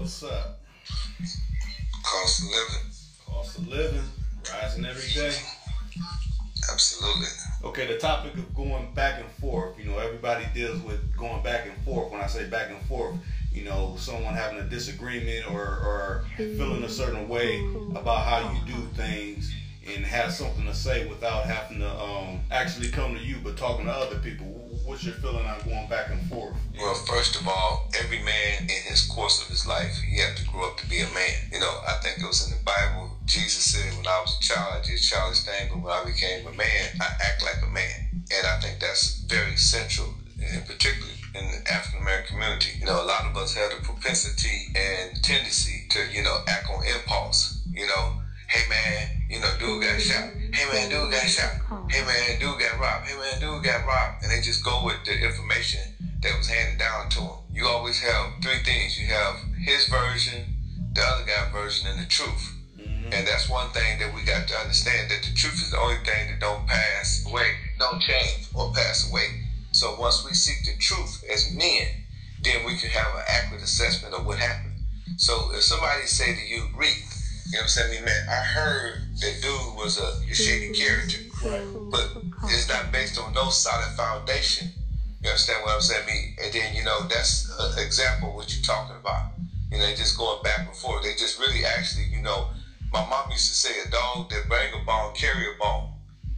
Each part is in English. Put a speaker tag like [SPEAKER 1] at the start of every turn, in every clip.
[SPEAKER 1] What's up?
[SPEAKER 2] Cost of living.
[SPEAKER 1] Cost of living, rising every day.
[SPEAKER 2] Absolutely.
[SPEAKER 1] Okay, the topic of going back and forth. You know, everybody deals with going back and forth. When I say back and forth, you know, someone having a disagreement or feeling a certain way about how you do things and have something to say without having to actually come to you, but talking to other people. What's your feeling on going back and forth?
[SPEAKER 2] Well, first of all, every man in his course of his life, he had to grow up to be a man. You know, I think it was in the Bible, Jesus said, when I was a child, I did childish things, but when I became a man, I act like a man. And I think that's very central, and particularly in the African-American community. You know, a lot of us have the propensity and tendency to, you know, act on impulse. You know, hey man, you know, dude got shot. Hey man, dude got shot. Hey man, dude got robbed. Hey man, dude got robbed. And they just go with the information that was handed down to them. You always have three things. You have his version, the other guy's version, and the truth. And that's one thing that we got to understand, that the truth is the only thing that don't pass away, don't change or pass away. So once we seek the truth as men, then we can have an accurate assessment of what happened. So if somebody say to you, Reek, you know what I'm saying, man, I heard that dude was a shady character, but it's not based on no solid foundation. You understand what I'm saying, me? And then, you know, that's an example of what you're talking about. You know, just going back and forth. They just really actually, you know, my mom used to say a dog that bring a bone, carry a bone.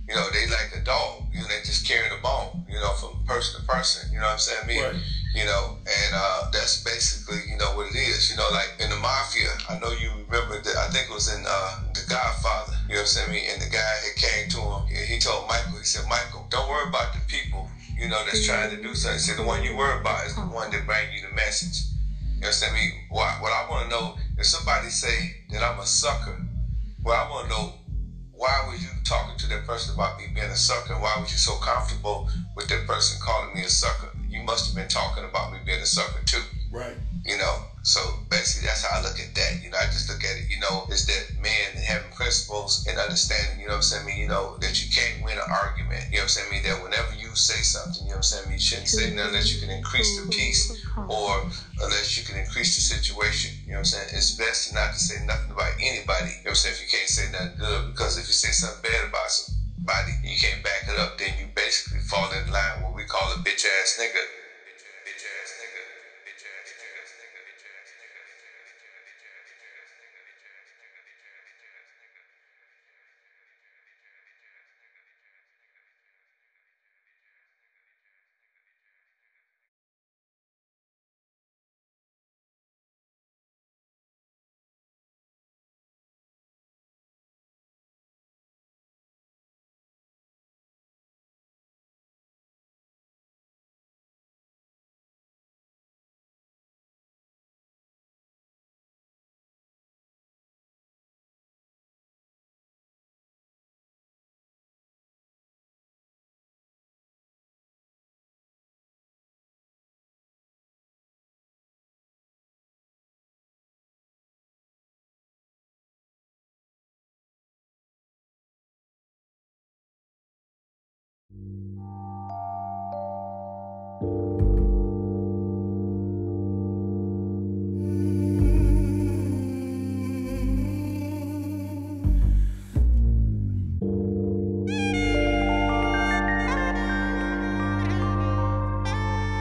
[SPEAKER 2] You know, they like a dog. You know, they just carrying a bone, you know, from person to person. You know what I'm saying, me? Right. You know, and that's basically, you know, what it is. You know, like in the mafia, I know you remember that, I think it was in The Godfather, you know what I'm saying, me? And the guy that came to him, he told Michael, he said, Michael, don't worry about the people, you know, that's trying to do something. He said, the one you worry about is the one that bring you the message. You know what I'm saying, me? What I want to know, if somebody say that I'm a sucker, well, I want to know, why was you talking to that person about me being a sucker? Why was you so comfortable with that person calling me a sucker? You must have been talking about me being a sucker too.
[SPEAKER 1] Right.
[SPEAKER 2] You know, so basically that's how I look at that. You know, I just look at it, you know, is that man having principles and understanding, you know what I'm saying, me, you know, that you can't win an argument. You know what I'm saying, me, that whenever you say something, you know what I'm saying, me, you shouldn't say nothing unless you can increase the peace or unless you can increase the situation. You know what I'm saying? It's best not to say nothing about anybody. You know what I'm saying? If you can't say nothing good, because if you say something bad about somebody, you can't back it up, then you basically fall in line what we call a bitch ass nigga.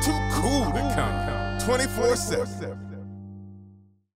[SPEAKER 3] Too cool to count 24/7.